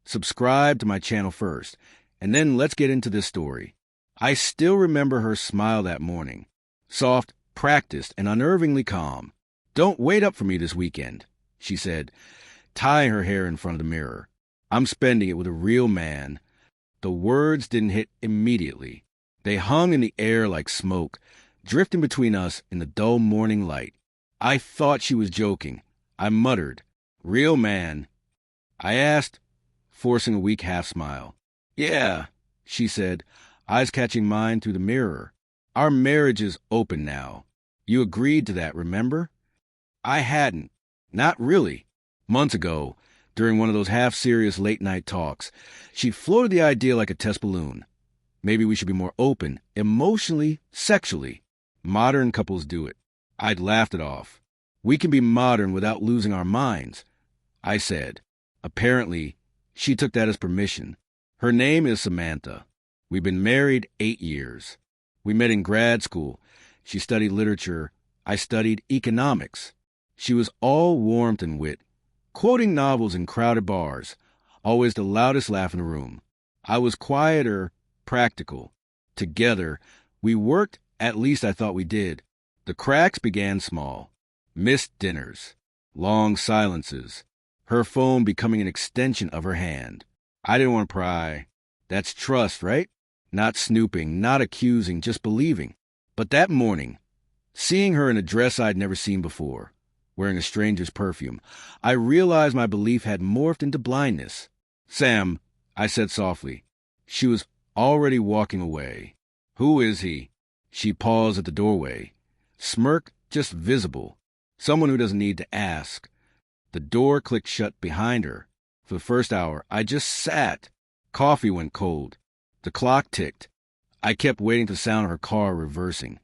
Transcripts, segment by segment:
subscribe to my channel first, and then let's get into this story. I still remember her smile that morning. Soft, practiced, and unnervingly calm. "Don't wait up for me this weekend," she said, tying her hair in front of the mirror. "I'm spending it with a real man." The words didn't hit immediately. They hung in the air like smoke, drifting between us in the dull morning light. I thought she was joking. I muttered, "Real man?" I asked, forcing a weak half-smile. "Yeah," she said, eyes catching mine through the mirror. "Our marriage is open now. You agreed to that, remember?" I hadn't. Not really. Months ago, during one of those half-serious late-night talks, she floated the idea like a test balloon. Maybe we should be more open, emotionally, sexually. Modern couples do it. I'd laughed it off. We can be modern without losing our minds, I said. Apparently, she took that as permission. Her name is Samantha. We've been married 8 years. We met in grad school. She studied literature. I studied economics. She was all warmth and wit, quoting novels in crowded bars, always the loudest laugh in the room. I was quieter, practical. Together, we worked, at least I thought we did. The cracks began small. Missed dinners, long silences, her phone becoming an extension of her hand. I didn't want to pry. That's trust, right? Not snooping, not accusing, just believing. But that morning, seeing her in a dress I'd never seen before, wearing a stranger's perfume, I realized my belief had morphed into blindness. "Sam," I said softly. She was already walking away. "Who is he?" She paused at the doorway. Smirk just visible. Someone who doesn't need to ask. The door clicked shut behind her. For the first hour, I just sat. Coffee went cold. The clock ticked. I kept waiting for the sound of her car reversing,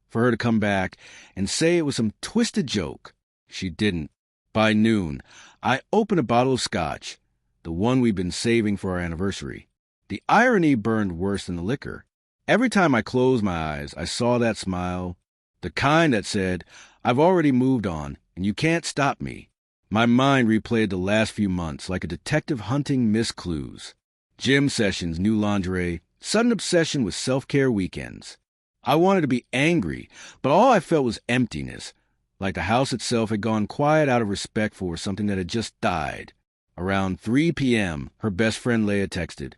for her to come back and say it was some twisted joke. She didn't. By noon, I opened a bottle of scotch, the one we'd been saving for our anniversary. The irony burned worse than the liquor. Every time I closed my eyes, I saw that smile, the kind that said, "I've already moved on, and you can't stop me." My mind replayed the last few months like a detective hunting missed clues. Gym sessions, new lingerie, sudden obsession with self-care weekends. I wanted to be angry, but all I felt was emptiness, like the house itself had gone quiet out of respect for something that had just died. Around 3 p.m., her best friend Leah texted,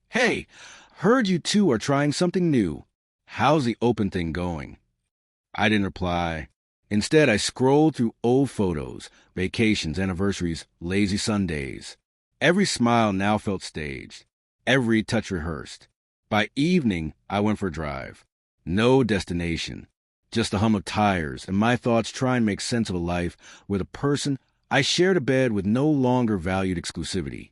"Hey, heard you two are trying something new. How's the open thing going?" I didn't reply. Instead, I scrolled through old photos, vacations, anniversaries, lazy Sundays. Every smile now felt staged, every touch rehearsed. By evening, I went for a drive. No destination, just the hum of tires, and my thoughts trying to make sense of a life where the person I shared a bed with no longer valued exclusivity.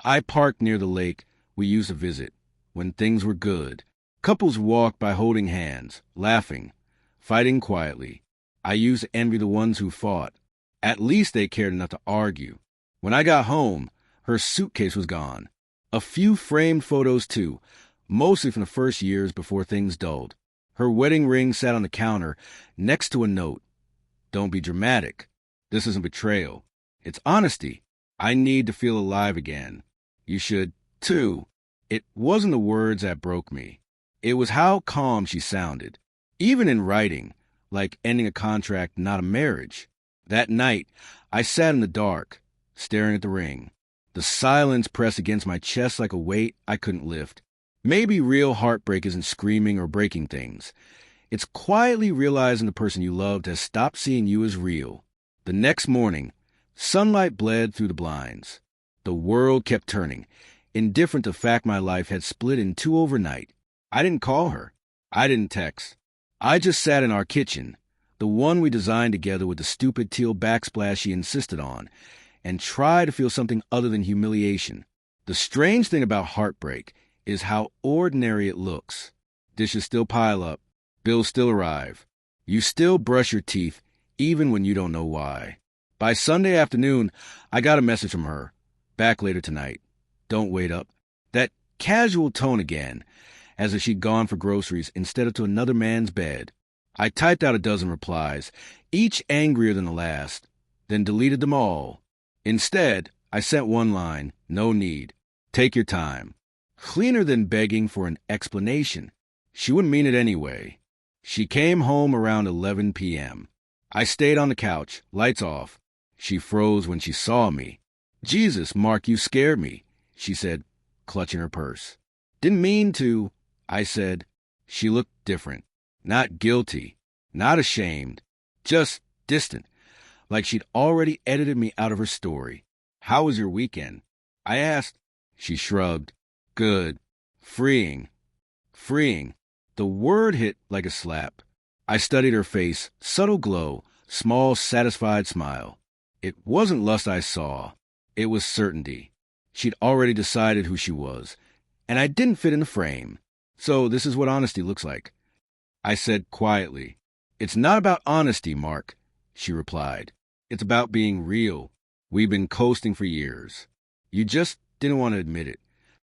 I parked near the lake we used to visit when things were good. Couples walked by holding hands, laughing, fighting quietly. I used to envy the ones who fought. At least they cared enough to argue. When I got home, her suitcase was gone. A few framed photos, too, mostly from the first years before things dulled. Her wedding ring sat on the counter next to a note. "Don't be dramatic. This isn't betrayal. It's honesty. I need to feel alive again. You should, too." It wasn't the words that broke me. It was how calm she sounded, even in writing, like ending a contract, not a marriage. That night, I sat in the dark, staring at the ring. The silence pressed against my chest like a weight I couldn't lift. Maybe real heartbreak isn't screaming or breaking things. It's quietly realizing the person you loved has stopped seeing you as real. The next morning, sunlight bled through the blinds. The world kept turning, indifferent to the fact my life had split in two overnight. I didn't call her. I didn't text. I just sat in our kitchen, the one we designed together with the stupid teal backsplash she insisted on, and tried to feel something other than humiliation. The strange thing about heartbreak is how ordinary it looks. Dishes still pile up. Bills still arrive. You still brush your teeth, even when you don't know why. By Sunday afternoon, I got a message from her. "Back later tonight. Don't wait up." That casual tone again, as if she'd gone for groceries instead of to another man's bed. I typed out a dozen replies, each angrier than the last, then deleted them all. Instead, I sent one line, no need. Take your time. Cleaner than begging for an explanation. She wouldn't mean it anyway. She came home around 11 p.m. I stayed on the couch, lights off. She froze when she saw me. Jesus, Mark, you scared me, she said, clutching her purse. Didn't mean to, I said. She looked different. Not guilty. Not ashamed. Just distant. Like she'd already edited me out of her story. How was your weekend? I asked. She shrugged. Good. Freeing. Freeing. The word hit like a slap. I studied her face, subtle glow, small, satisfied smile. It wasn't lust I saw. It was certainty. She'd already decided who she was, and I didn't fit in the frame. So this is what honesty looks like. I said quietly, It's not about honesty, Mark, she replied. It's about being real. We've been coasting for years. You just didn't want to admit it.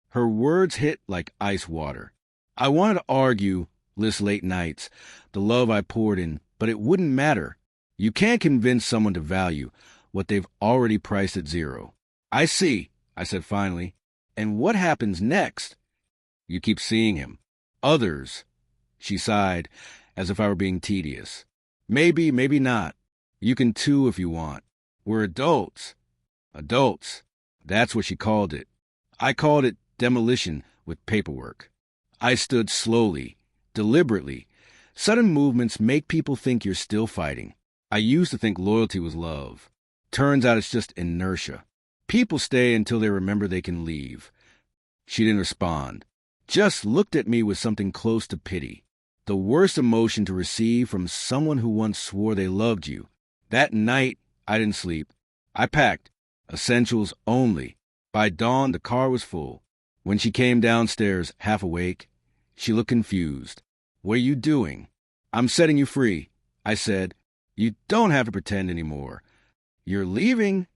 Her words hit like ice water. I wanted to argue, list late nights, the love I poured in, but it wouldn't matter. You can't convince someone to value what they've already priced at zero. I see, I said finally. And what happens next? You keep seeing him. Others. She sighed, as if I were being tedious. Maybe, maybe not. You can too if you want. We're adults. Adults. That's what she called it. I called it demolition with paperwork. I stood slowly, deliberately. Sudden movements make people think you're still fighting. I used to think loyalty was love. Turns out it's just inertia. People stay until they remember they can leave. She didn't respond. Just looked at me with something close to pity. The worst emotion to receive from someone who once swore they loved you. That night, I didn't sleep. I packed. Essentials only. By dawn, the car was full. When she came downstairs, half awake, she looked confused. What are you doing? I'm setting you free, I said. You don't have to pretend anymore. You're leaving?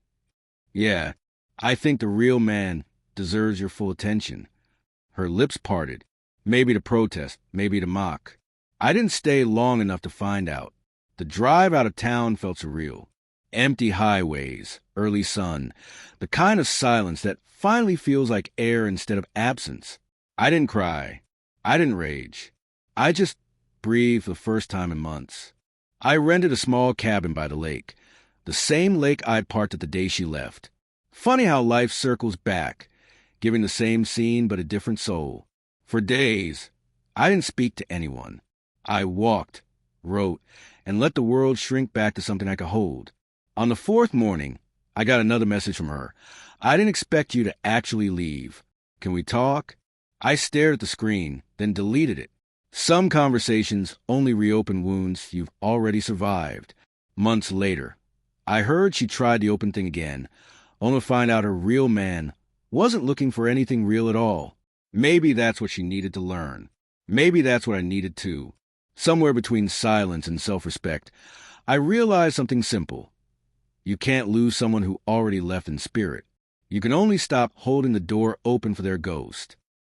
Yeah, I think the real man deserves your full attention. Her lips parted, maybe to protest, maybe to mock. I didn't stay long enough to find out. The drive out of town felt surreal. Empty highways, early sun, the kind of silence that finally feels like air instead of absence. I didn't cry. I didn't rage. I just breathed for the first time in months. I rented a small cabin by the lake, the same lake I'd parked at the day she left. Funny how life circles back, giving the same scene but a different soul. For days, I didn't speak to anyone. I walked, wrote, and let the world shrink back to something I could hold. On the fourth morning, I got another message from her. I didn't expect you to actually leave. Can we talk? I stared at the screen, then deleted it. Some conversations only reopen wounds you've already survived. Months later, I heard she tried the open thing again, only to find out her real man wasn't looking for anything real at all. Maybe that's what she needed to learn. Maybe that's what I needed too. Somewhere between silence and self-respect, I realized something simple. You can't lose someone who already left in spirit. You can only stop holding the door open for their ghost.